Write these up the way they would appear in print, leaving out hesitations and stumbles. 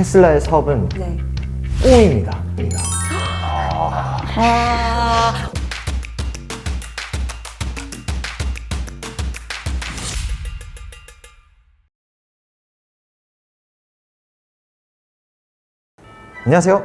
테슬라의 사업은 네. 꽁입니다. 안녕하세요.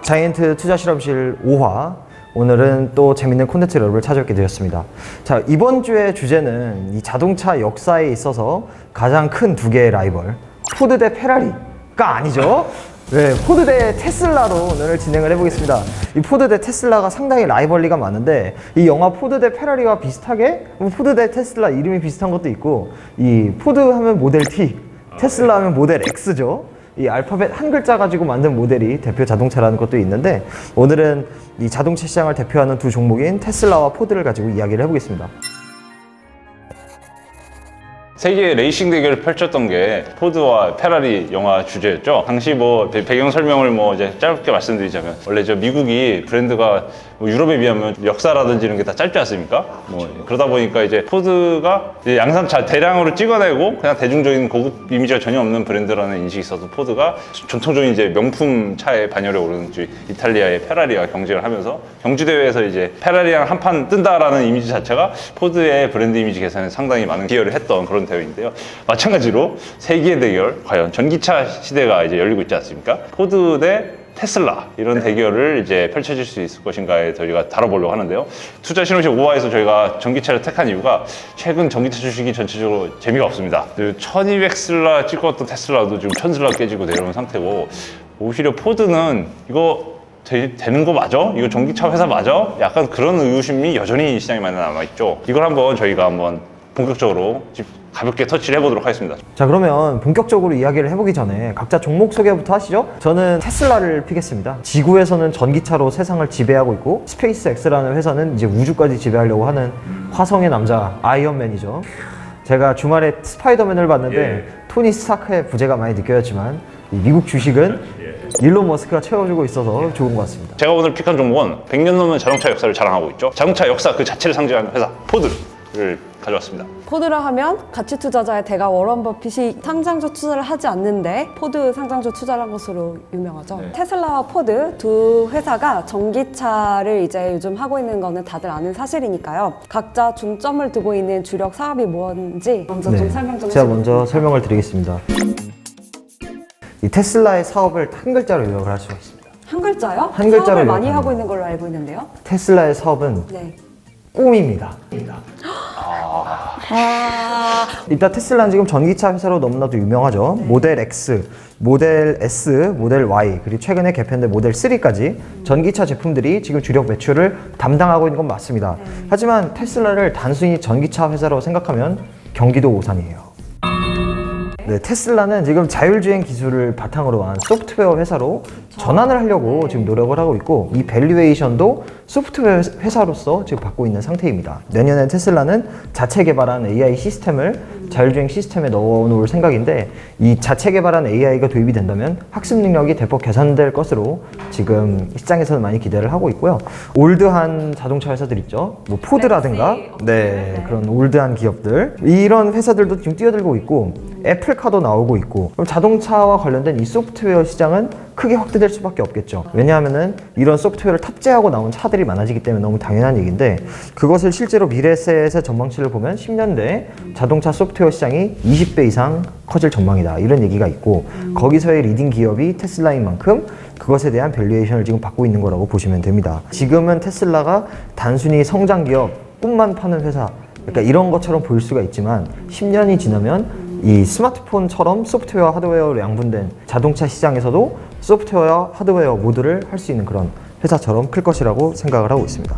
자이언트 투자 실험실 5화. 오늘은 또 재밌는 콘텐츠를 여러분을 찾아뵙게 되었습니다. 자, 이번 주의 주제는 이 자동차 역사에 있어서 가장 큰 두 개의 라이벌, 포드 대 페라리가 아니죠. 네, 포드 대 테슬라로 오늘 진행을 해보겠습니다. 이 포드 대 테슬라가 상당히 라이벌리가 많은데, 이 영화 포드 대 페라리와 비슷하게 포드 대 테슬라 이름이 비슷한 것도 있고, 이 포드 하면 모델 T, 테슬라 하면 모델 X죠. 이 알파벳 한 글자 가지고 만든 모델이 대표 자동차라는 것도 있는데, 오늘은 이 자동차 시장을 대표하는 두 종목인 테슬라와 포드를 가지고 이야기를 해보겠습니다. 세계 레이싱 대결을 펼쳤던 게 포드와 페라리 영화 주제였죠. 당시 뭐 배경 설명을 뭐 이제 짧게 말씀드리자면, 원래 저 미국이 브랜드가 뭐 유럽에 비하면 역사라든지 이런 게 다 짧지 않습니까? 뭐 그러다 보니까 이제 포드가 이제 양산차 대량으로 찍어내고 그냥 대중적인 고급 이미지가 전혀 없는 브랜드라는 인식이 있어서 포드가 전통적인 이제 명품 차의 반열에 오르는 이탈리아의 페라리와 경쟁을 하면서 경주 대회에서 이제 페라리랑 한판 뜬다라는 이미지 자체가 포드의 브랜드 이미지 개선에 상당히 많은 기여를 했던 그런 대회인데요. 마찬가지로 세계 대결, 과연 전기차 시대가 이제 열리고 있지 않습니까? 포드 대 테슬라, 이런 대결을 이제 펼쳐질 수 있을 것인가에 저희가 다뤄보려고 하는데요. 투자 실험실 5화에서 저희가 전기차를 택한 이유가, 최근 전기차 주식이 전체적으로 재미가 없습니다. 1200슬라 찍었던 테슬라도 지금 1000슬라 깨지고 내려온 상태고, 오히려 포드는 이거 되는 거 맞아? 이거 전기차 회사 맞아? 약간 그런 의구심이 여전히 시장에 많이 남아있죠. 이걸 한번 저희가 한번 본격적으로 가볍게 터치를 해보도록 하겠습니다. 자, 그러면 본격적으로 이야기를 해보기 전에 각자 종목 소개부터 하시죠. 저는 테슬라를 피겠습니다. 지구에서는 전기차로 세상을 지배하고 있고, 스페이스 X라는 회사는 이제 우주까지 지배하려고 하는 화성의 남자 아이언맨이죠. 제가 주말에 스파이더맨을 봤는데 토니 스타크의 부재가 많이 느껴졌지만, 이 미국 주식은 일론 머스크가 채워주고 있어서 좋은 것 같습니다. 제가 오늘 픽한 종목은 100년 넘는 자동차 역사를 자랑하고 있죠. 자동차 역사 그 자체를 상징하는 회사 포드를 가져왔습니다. 포드라 하면 가치 투자자의 대가 워런 버핏이 상장주 투자를 하지 않는데 포드 상장주 투자를 한 것으로 유명하죠. 테슬라와 포드 두 회사가 전기차를 이제 요즘 하고 있는 거는 다들 아는 사실이니까요. 각자 중점을 두고 있는 주력 사업이 뭔지 먼저 좀 설명 좀 제가 해주세요. 먼저 설명을 드리겠습니다. 이 테슬라의 사업을 한 글자로 요약을 할 수가 있습니다. 한 글자요? 한 글자로 사업을 많이 요약하면. 하고 있는 걸로 알고 있는데요. 테슬라의 사업은 네. 꿈입니다. 일단 테슬라는 지금 전기차 회사로 너무나도 유명하죠. 모델 X, 모델 S, 모델 Y, 그리고 최근에 개편된 모델 3까지 전기차 제품들이 지금 주력 매출을 담당하고 있는 건 맞습니다. 하지만 테슬라를 단순히 전기차 회사로 생각하면 경기도 오산이에요. 네, 테슬라는 지금 자율주행 기술을 바탕으로 한 소프트웨어 회사로 전환을 하려고 지금 노력을 하고 있고, 이 밸류에이션도 소프트웨어 회사로서 지금 받고 있는 상태입니다. 내년엔 테슬라는 자체 개발한 AI 시스템을 자율주행 시스템에 넣어놓을 생각인데, 이 자체 개발한 AI가 도입이 된다면 학습 능력이 대폭 개선될 것으로 지금 시장에서는 많이 기대를 하고 있고요. 올드한 자동차 회사들 있죠. 뭐 포드라든가, 네, 그런 올드한 기업들, 이런 회사들도 지금 뛰어들고 있고, 애플카도 나오고 있고, 그럼 자동차와 관련된 이 소프트웨어 시장은 크게 확대될 수밖에 없겠죠. 왜냐하면은 이런 소프트웨어를 탑재하고 나온 차들이 많아지기 때문에 너무 당연한 얘기인데, 그것을 실제로 미래셋의 전망치를 보면 10년 내에 자동차 소프트웨어 시장이 20배 이상 커질 전망이다, 이런 얘기가 있고, 거기서의 리딩 기업이 테슬라인 만큼 그것에 대한 밸류에이션을 지금 받고 있는 거라고 보시면 됩니다. 지금은 테슬라가 단순히 성장 기업, 꿈만 파는 회사, 그러니까 이런 것처럼 보일 수가 있지만, 10년이 지나면 이 스마트폰처럼 소프트웨어, 하드웨어로 양분된 자동차 시장에서도 소프트웨어, 하드웨어 모두를 할 수 있는 그런 회사처럼 클 것이라고 생각을 하고 있습니다.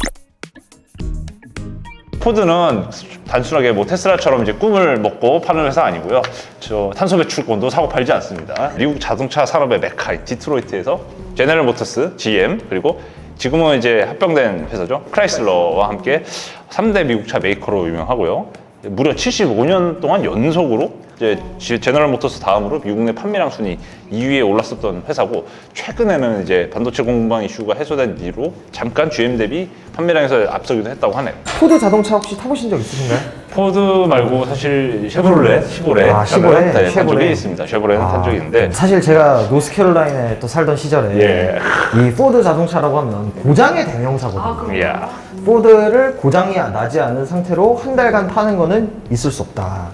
포드는 단순하게 뭐 테슬라처럼 이제 꿈을 먹고 파는 회사 아니고요. 저 탄소 배출권도 사고 팔지 않습니다. 미국 자동차 산업의 메카인 디트로이트에서 제너럴 모터스, GM, 그리고 지금은 이제 합병된 회사죠. 크라이슬러와 함께 3대 미국 차 메이커로 유명하고요. 무려 75년 동안 연속으로 이제 제너럴 모터스 다음으로 미국 내 판매량 순위 2위에 올랐었던 회사고, 최근에는 이제 반도체 공방 이슈가 해소된 뒤로 잠깐 GM 대비 판매량에서 앞서기도 했다고 하네요. 포드 자동차 혹시 타보신 적 있으신가요? 포드 말고 사실 쉐보레, 시보레, 아, 시보레? 탄 적이 쉐보레. 있습니다. 쉐보레는 탄 적이 있는데, 사실 제가 노스캐롤라이나에 또 살던 시절에 예. 이 포드 자동차라고 하면 고장의 대명사거든요. 이야, 포드를 고장이 나지 않은 상태로 한 달간 타는 거는 있을 수 없다.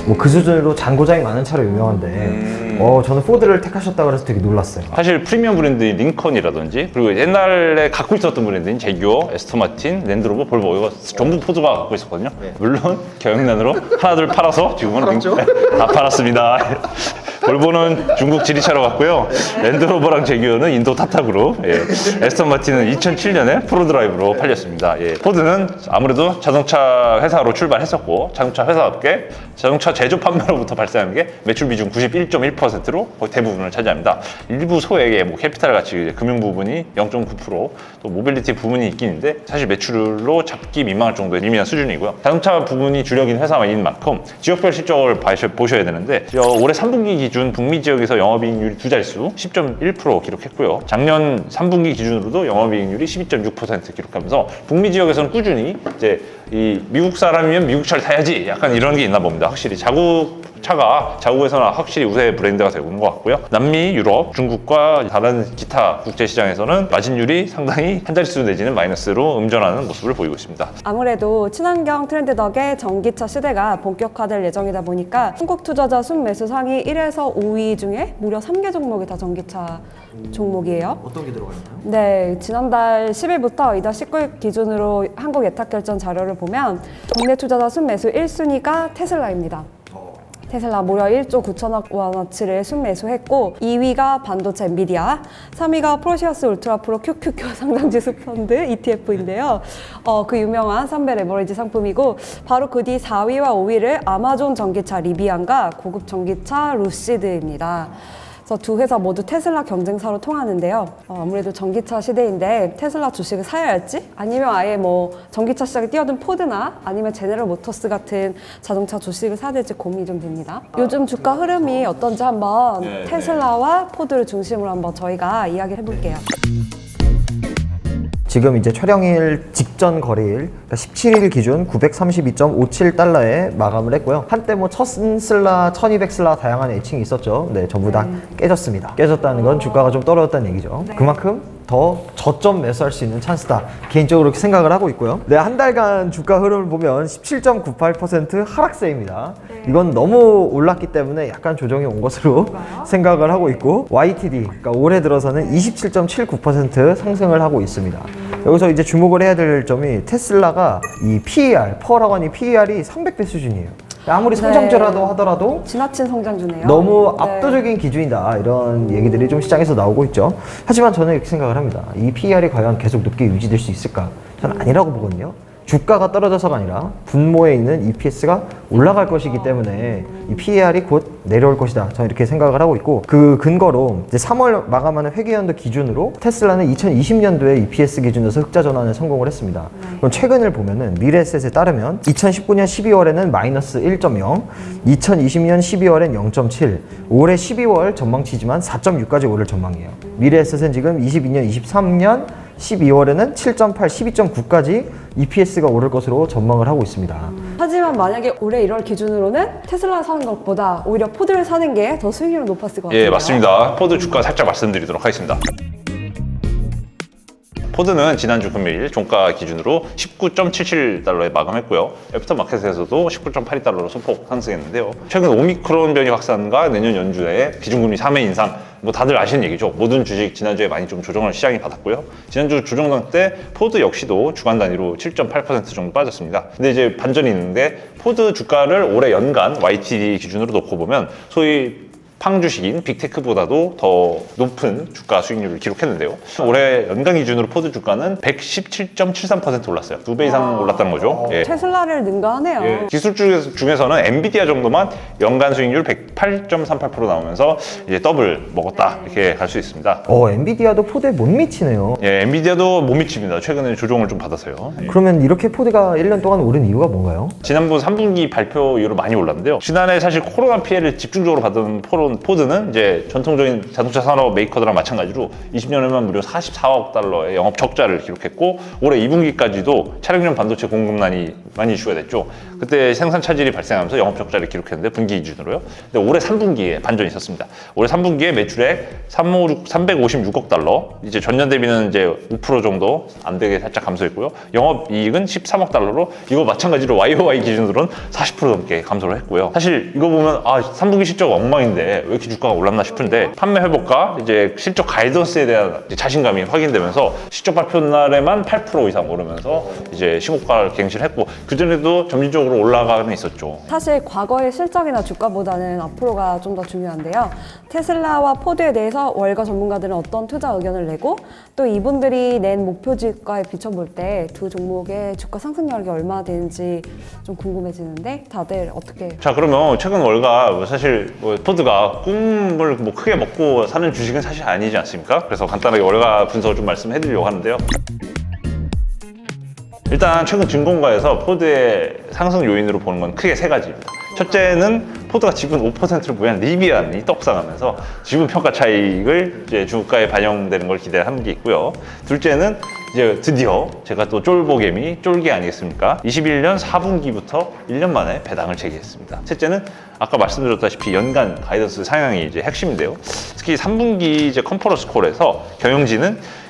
뭐 그 수준으로 잔고장이 많은 차로 유명한데 저는 포드를 택하셨다고 해서 되게 놀랐어요. 사실 프리미엄 브랜드인 링컨이라든지, 그리고 옛날에 갖고 있었던 브랜드인 제규어, 에스턴 마틴, 랜드로버, 볼보, 이거 전부 포드가 갖고 있었거든요. 물론 경영난으로 하나둘 팔아서 지금은 다 팔았습니다. 볼보는 중국 지리차로 갔고요. 랜드로버랑 제규어는 인도 타타그룹, 에스턴 마틴은 2007년에 프로드라이브로 팔렸습니다. 포드는 아무래도 자동차 회사로 출발했었고, 자동차 회사답게 자동차 제조 판매로부터 발생하는 게 매출 비중 91.1%로 거의 대부분을 차지합니다. 일부 소액의 뭐 캐피탈 가치, 금융 부분이 0.9%, 또 모빌리티 부분이 있긴 있는데 사실 매출로 잡기 민망할 정도의 미미한 수준이고요. 자동차 부분이 주력인 회사인 만큼 지역별 실적을 보셔야 되는데, 올해 3분기 기준 북미 지역에서 영업이익률이 두 자릿수 10.1% 기록했고요. 작년 3분기 기준으로도 영업이익률이 12.6% 기록하면서 북미 지역에서는 꾸준히 이제 이 미국 사람이면 미국 차를 타야지, 약간 이런 게 있나 봅니다. 확실히 차가 자국에서는 확실히 우세 브랜드가 되고 있는 것 같고요. 남미, 유럽, 중국과 다른 기타 국제 시장에서는 마진율이 상당히 한 자릿수 내지는 마이너스로 음전하는 모습을 보이고 있습니다. 아무래도 친환경 트렌드 덕에 전기차 시대가 본격화될 예정이다 보니까 한국 투자자 순매수 상위 1에서 5위 중에 무려 3개 종목이 다 전기차 종목이에요. 어떤 게 들어가 있나요? 네, 지난달 10일부터 이달 19일 기준으로 한국 예탁결정 자료를 보면 국내 투자자 순매수 1순위가 테슬라입니다. 테슬라 무려 1조 9천억 원어치를 순매수했고, 2위가 반도체 엔비디아, 3위가 프로시어스 울트라 프로 QQQ 상장지수 펀드 ETF인데요. 그 유명한 선배 레버리지 상품이고, 바로 그 뒤 4위와 5위를 아마존 전기차 리비안과 고급 전기차 루시드입니다. 그래서 두 회사 모두 테슬라 경쟁사로 통하는데요. 아무래도 전기차 시대인데 테슬라 주식을 사야 할지, 아니면 아예 뭐 전기차 시장에 뛰어든 포드나 아니면 제네럴 모터스 같은 자동차 주식을 사야 될지 고민이 좀 됩니다. 요즘 주가 흐름이 어떤지 한번 테슬라와 포드를 중심으로 한번 저희가 이야기를 해볼게요. 지금 이제 촬영일 직전 거래일, 그러니까 17일 기준 932.57달러에 마감을 했고요. 한때 뭐 1000슬라, 1200슬라 다양한 애칭이 있었죠. 네, 전부 다 깨졌습니다. 깨졌다는 건 주가가 좀 떨어졌다는 얘기죠. 그만큼 더 저점 매수할 수 있는 찬스다, 개인적으로 그렇게 생각을 하고 있고요. 네, 한 달간 주가 흐름을 보면 17.98% 하락세입니다. 이건 너무 올랐기 때문에 약간 조정이 온 것으로 생각을 하고 있고, YTD, 그러니까 올해 들어서는 27.79% 상승을 하고 있습니다. 여기서 이제 주목을 해야 될 점이 테슬라가 이 PER, 퍼라관이 PER이 300배 수준이에요. 아무리 성장주라도 하더라도 지나친 성장주네요. 너무 압도적인 기준이다, 이런 얘기들이 좀 시장에서 나오고 있죠. 하지만 저는 이렇게 생각을 합니다. 이 PER이 과연 계속 높게 유지될 수 있을까? 저는 아니라고 보거든요. 주가가 떨어져서가 아니라 분모에 있는 EPS가 올라갈 것이기 때문에 이 PER이 곧 내려올 것이다, 저는 이렇게 생각을 하고 있고, 그 근거로 이제 3월 마감하는 회계연도 기준으로 테슬라는 2020년도에 EPS 기준에서 흑자 전환에 성공을 했습니다. 그럼 최근을 보면은 미래에셋에 따르면 2019년 12월에는 마이너스 1.0, 2020년 12월엔 0.7, 올해 12월 전망치지만 4.6까지 오를 전망이에요. 미래에셋은 지금 22년, 23년 12월에는 7.8, 12.9까지 EPS가 오를 것으로 전망을 하고 있습니다. 하지만 만약에 올해 1월 기준으로는 테슬라 사는 것보다 오히려 포드를 사는 게 더 수익률은 높았을 것 같아요. 예, 맞습니다. 포드 주가 살짝 말씀드리도록 하겠습니다. 포드는 지난주 금요일 종가 기준으로 19.77달러에 마감했고요. 애프터마켓에서도 19.82달러로 소폭 상승했는데요. 최근 오미크론 변이 확산과 내년 연준의 기준금리 3회 인상, 뭐 다들 아시는 얘기죠. 모든 주식 지난주에 많이 좀 조정을 시장이 받았고요. 지난주 조정당 때 포드 역시도 주간 단위로 7.8% 정도 빠졌습니다. 근데 이제 반전이 있는데, 포드 주가를 올해 연간 YTD 기준으로 놓고 보면 소위 팡 주식인 빅테크보다도 더 높은 주가 수익률을 기록했는데요. 올해 연간 기준으로 포드 주가는 117.73% 올랐어요. 2배 이상 올랐다는 거죠. 예. 테슬라를 능가하네요. 예, 기술 중에서는 엔비디아 정도만 연간 수익률 108.38% 나오면서 이제 더블 먹었다 이렇게 갈 수 있습니다. 엔비디아도 포드에 못 미치네요. 예, 엔비디아도 못 미칩니다. 최근에 조정을 좀 받아서요. 예. 그러면 이렇게 포드가 1년 동안 오른 이유가 뭔가요? 지난번 3분기 발표 이후로 많이 올랐는데요. 지난해 사실 코로나 피해를 집중적으로 받은 포드는 이제 전통적인 자동차 산업 메이커들랑 마찬가지로 20년에만 무려 44억 달러의 영업 적자를 기록했고 올해 2분기까지도 차량용 반도체 공급난이 많이 이슈가 됐죠. 그때 생산 차질이 발생하면서 영업 적자를 기록했는데 분기 기준으로요. 근데 올해 3분기에 반전이 있었습니다. 올해 3분기에 매출액 356억 달러, 이제 전년 대비는 이제 5% 정도 안 되게 살짝 감소했고요. 영업 이익은 13억 달러로 이거 마찬가지로 YOY 기준으로는 40% 넘게 감소를 했고요. 사실 이거 보면 3분기 실적 엉망인데 왜 이렇게 주가가 올랐나 싶은데 판매 회복과 이제 실적 가이던스에 대한 이제 자신감이 확인되면서 실적 발표 날에만 8% 이상 오르면서 이제 신고가를 갱신했고 그전에도 점진적으로 올라가는 있었죠. 사실 과거의 실적이나 주가보다는 앞으로가 좀 더 중요한데요. 테슬라와 포드에 대해서 월가 전문가들은 어떤 투자 의견을 내고 또 이분들이 낸 목표 주가에 비춰볼 때 두 종목의 주가 상승력이 얼마나 되는지 좀 궁금해지는데 다들 어떻게? 자, 그러면 최근 월가 사실 포드가 꿈을 크게 먹고 사는 주식은 사실 아니지 않습니까? 그래서 간단하게 월가 분석을 좀 말씀해 드리려고 하는데요. 일단 최근 증권가에서 포드의 상승 요인으로 보는 건 크게 세 가지입니다. 첫째는 포드가 지분 5%를 보유한 리비안이 떡상하면서 지분 평가 차익을 이제 주가에 반영되는 걸 기대하는 게 있고요. 둘째는 이제 드디어 제가 또 쫄보개미 쫄개 아니겠습니까? 21년 4분기부터 1년 만에 배당을 재개했습니다. 셋째는 아까 말씀드렸다시피 연간 가이던스 상향이 이제 핵심인데요. 특히 3분기 이제 컨퍼런스 콜에서 경영진은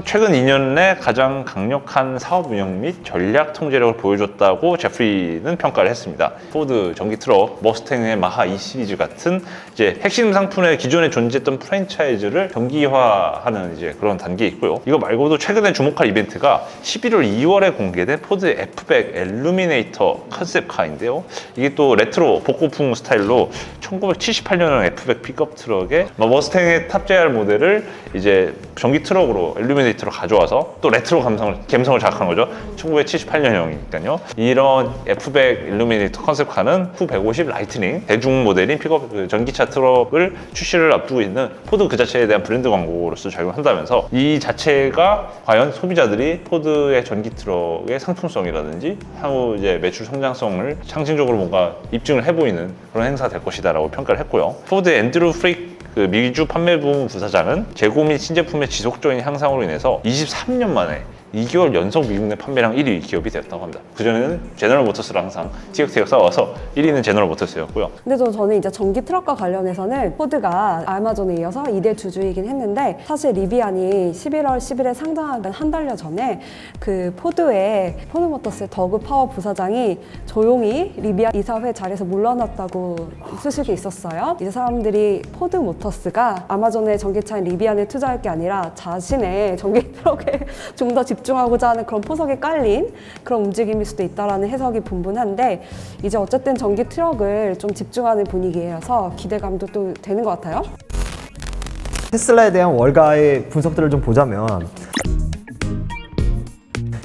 최근 2년 내 가장 강력한 사업 운영 및 전략 통제력을 보여줬다고 제프리는 평가를 했습니다. 포드 전기 트럭, 머스탱의 마하 E 시리즈 같은 이제 핵심 상품의 기존에 존재했던 프랜차이즈를 경기화하는 이제 그런 단계에 있고요. 이거 말고도 최근에 주목할 이벤트가 11월 2월에 공개된 포드 F백 엘루미네이터 컨셉카인데요. 이게 또 레트로 복고풍 스타일로 1978년형 F백 픽업 트럭에 머스탱의 탑재할 모델을 이제 전기 트럭으로 일루미네이터로 가져와서 또 레트로 감성을 자극한 거죠. 1978년형이니까요. 이런 F백 일루미네이터 컨셉카는 후 150 라이트닝 대중 모델인 픽업 전기차 트럭을 출시를 앞두고 있는 포드 그 자체에 대한 브랜드 광고로서 작용한다면서 이 자체가 과연 소비자들이 포드의 전기 트럭의 상품성이라든지 향후 이제 매출 성장성을 상징적으로 뭔가 입증을 해보이는 그런 행사가 될 것이다라고 평가를 했고요. 포드의 앤드루 프릭 미주 판매부문 부사장은 재고 및 신제품의 지속적인 향상으로 인해서 23년 만에 2개월 연속 미국 내 판매량 1위 기업이 되었다고 합니다. 그전에는 제너럴 모터스랑 항상 티격태격 싸워서 1위는 제너럴 모터스였고요. 근데 저는 이제 전기 트럭과 관련해서는 포드가 아마존에 이어서 2대 주주이긴 했는데 사실 리비안이 11월 10일에 상장한 한 달여 전에 그 포드의 포드모터스의 더그 파워 부사장이 조용히 리비안 이사회 자리에서 물러났다고 소식이 있었어요. 이제 사람들이 포드모터스가 아마존의 전기차인 리비안에 투자할 게 아니라 자신의 전기 트럭에 좀 더 집중하고자 하는 그런 포석에 깔린 그런 움직임일 수도 있다라는 해석이 분분한데 이제 어쨌든 전기 트럭을 좀 집중하는 분위기여서 기대감도 또 되는 것 같아요. 테슬라에 대한 월가의 분석들을 좀 보자면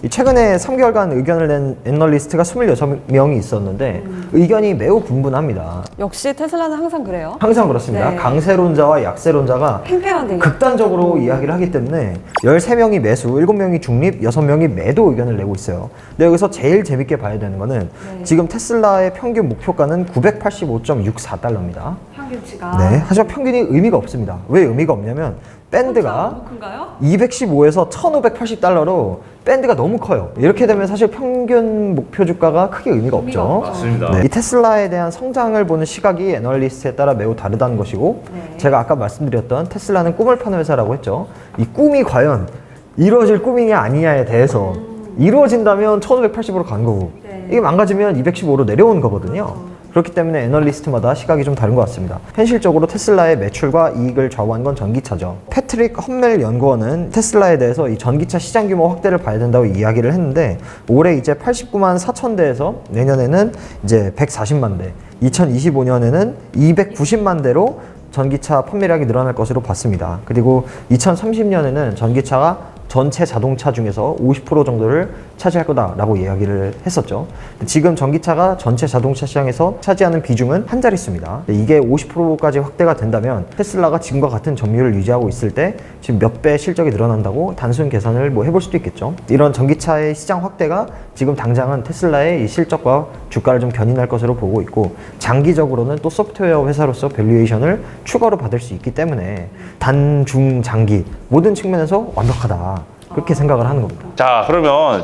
최근에 3개월간 의견을 낸 애널리스트가 26명이 있었는데 의견이 매우 분분합니다. 역시 테슬라는 항상 그래요. 항상 그렇습니다. 네. 강세론자와 약세론자가 팽팽하게 극단적으로 이야기를 하기 때문에 13명이 매수, 7명이 중립, 6명이 매도 의견을 내고 있어요. 근데 여기서 제일 재밌게 봐야 되는 거는 지금 테슬라의 평균 목표가는 985.64달러입니다. 평균치가 네, 하지만 평균이 의미가 없습니다. 왜 의미가 없냐면 밴드가 너무 큰가요? 215에서 1,580달러로 밴드가 너무 커요. 이렇게 되면 사실 평균 목표 주가가 크게 의미가 없죠. 맞습니다. 네, 이 테슬라에 대한 성장을 보는 시각이 애널리스트에 따라 매우 다르다는 것이고 제가 아까 말씀드렸던 테슬라는 꿈을 파는 회사라고 했죠. 이 꿈이 과연 이루어질 꿈이냐 아니냐에 대해서 이루어진다면 1,580으로 간 거고 이게 망가지면 215로 내려온 거거든요. 그렇기 때문에 애널리스트마다 시각이 좀 다른 것 같습니다. 현실적으로 테슬라의 매출과 이익을 좌우한 건 전기차죠. 패트릭 험멜 연구원은 테슬라에 대해서 이 전기차 시장 규모 확대를 봐야 된다고 이야기를 했는데 올해 이제 89만 4천 대에서 내년에는 이제 140만 대 2025년에는 290만 대로 전기차 판매량이 늘어날 것으로 봤습니다. 그리고 2030년에는 전기차가 전체 자동차 중에서 50% 정도를 차지할 거다라고 이야기를 했었죠. 지금 전기차가 전체 자동차 시장에서 차지하는 비중은 한 자릿수입니다. 이게 50%까지 확대가 된다면 테슬라가 지금과 같은 점유율을 유지하고 있을 때 지금 몇 배 실적이 늘어난다고 단순 계산을 뭐 해볼 수도 있겠죠. 이런 전기차의 시장 확대가 지금 당장은 테슬라의 이 실적과 주가를 좀 견인할 것으로 보고 있고, 장기적으로는 또 소프트웨어 회사로서 밸류에이션을 추가로 받을 수 있기 때문에 단, 중, 장기 모든 측면에서 완벽하다, 그렇게 생각을 하는 겁니다. 자, 그러면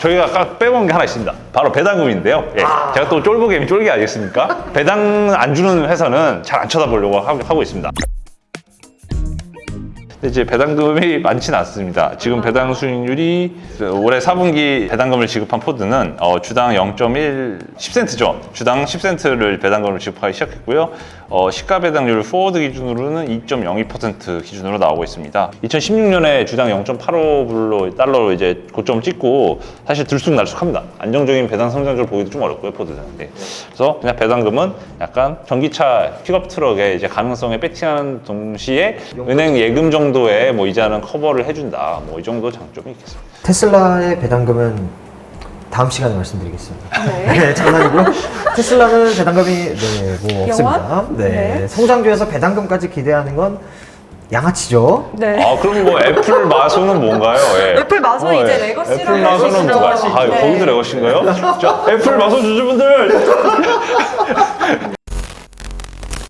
저희가 아까 빼먹은 게 하나 있습니다. 바로 배당금인데요. 예, 제가 또 쫄보게임 쫄기 아니겠습니까? 배당 안 주는 회사는 잘 안 쳐다보려고 하고 있습니다. 근데 이제 배당금이 많지는 않습니다. 지금 배당 수익률이 올해 4분기 배당금을 지급한 포드는 주당 10센트죠. 주당 10센트를 배당금을 지급하기 시작했고요. 시가 배당률 포워드 기준으로는 2.02% 기준으로 나오고 있습니다. 2016년에 주당 0.85불로 달러로 이제 고점을 찍고 사실 들쑥날쑥합니다. 안정적인 배당 성장률을 보기도 좀 어렵고요, 포드는. 네. 그래서 그냥 배당금은 약간 전기차 픽업 트럭의 이제 가능성에 배팅하는 동시에 은행 예금 정도의 뭐 이자는 커버를 해준다. 뭐 이 정도 장점이 있겠습니다. 테슬라의 배당금은 다음 시간에 말씀드리겠습니다. 네. 장난이고요. 테슬라는 배당금이 뭐 없습니다. 네. 네. 성장주에서 배당금까지 기대하는 건 양아치죠. 네. 그럼 뭐 애플 마소는 뭔가요? 예. 애플 마소 이제 예. 레거시라고 애플 마소는 하시죠. 뭐가? 네. 거기도 레거시인가요? 자, 애플 마소 주주분들!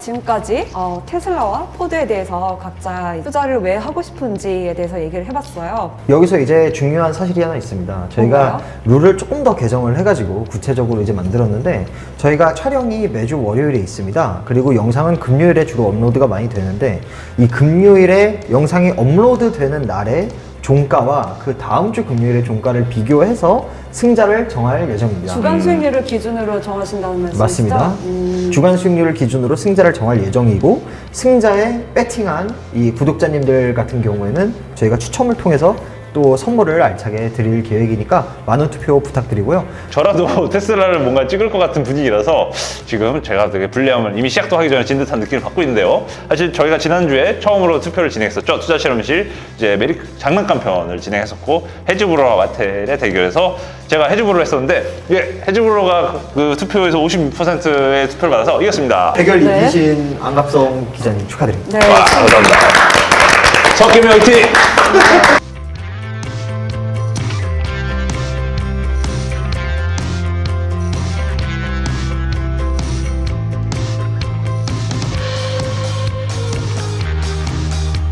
지금까지 테슬라와 포드에 대해서 각자 투자를 왜 하고 싶은지에 대해서 얘기를 해봤어요. 여기서 이제 중요한 사실이 하나 있습니다. 저희가 룰을 조금 더 개정을 해가지고 구체적으로 이제 만들었는데, 저희가 촬영이 매주 월요일에 있습니다. 그리고 영상은 금요일에 주로 업로드가 많이 되는데, 이 금요일에 영상이 업로드 되는 날에 종가와 그 다음 주 금요일의 종가를 비교해서 승자를 정할 예정입니다. 주간 수익률을 기준으로 정하신다는 말씀이시죠? 맞습니다. 주간 수익률을 기준으로 승자를 정할 예정이고, 승자에 배팅한 이 구독자님들 같은 경우에는 저희가 추첨을 통해서 또 선물을 알차게 드릴 계획이니까 많은 투표 부탁드리고요. 저라도 테슬라를 뭔가 찍을 것 같은 분위기라서 지금 제가 되게 불리함을 이미 시작도 하기 전에 진 듯한 느낌을 받고 있는데요. 사실 저희가 지난주에 처음으로 투표를 진행했었죠. 투자 실험실 이제 장난감 편을 진행했었고, 헤즈브로와 마텔의 대결에서 제가 헤즈브로를 했었는데, 헤즈브로가 그 투표에서 56%의 투표를 받아서 이겼습니다. 대결 네. 이기신 안갑성 기자님 축하드립니다. 네. 감사합니다. 석김이 화이팅!